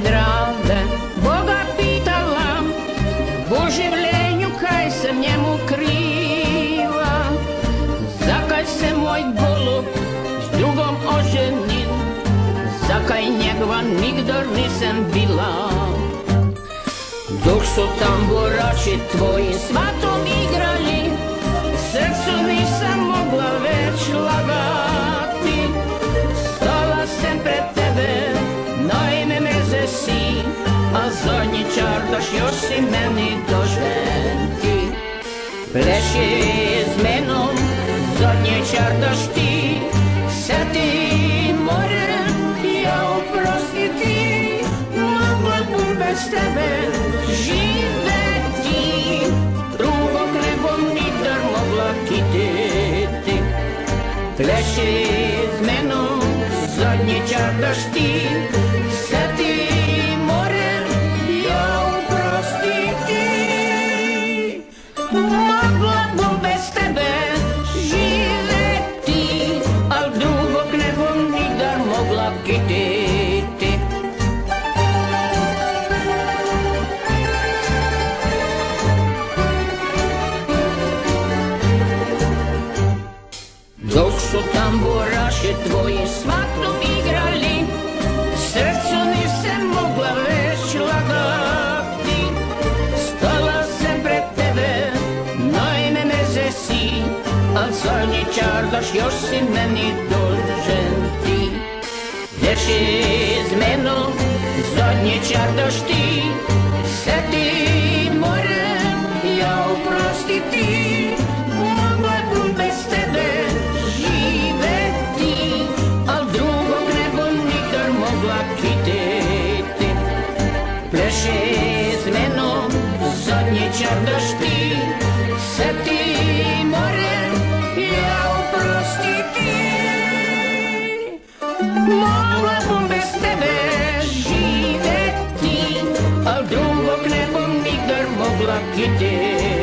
Drave Boga pitala u življenju kaj sam njemu kriva, zakaj se moj golub s drugom oženil, zakaj njegova nikdar nisam bila. Dok su tamburaši tvojim svatom igrali, srcu nisam mogla već lagati. Stala sam pred tebe, naime mrze si, a zadnji čardaš još si meni doženti. Pleši s menom, zadnji čardaš ti, sad ti moram ja oprostiti. Mogla bom bez tebe živeti, drugog ne bom nikdar mogla kititi. Pleši s menom, zadnji čardaš ti, sad ti moram ja oprostiti. Mogla bom bez tebe živeti, al drugog ne bom nikdar mogla kititi. Dok su tamburaši tvoji svatom igrali, srcu nisam mogla već lagati. Stala sam pred tebe, naime mrze si, a zadnji čardaš još si meni dužan ti. Pleši s menom, zadnji čardaš ti, sad ti moram ja oprostiti. Mogla bom bez tebe živeti, al drugog ne bom nikdar mogla kititi. Pleši s menom, zadnji čardaš ti, sad ti moram ja oprostiti. Mogla bom bez tebe živeti, al drugog ne bom nikdar mogla kititi.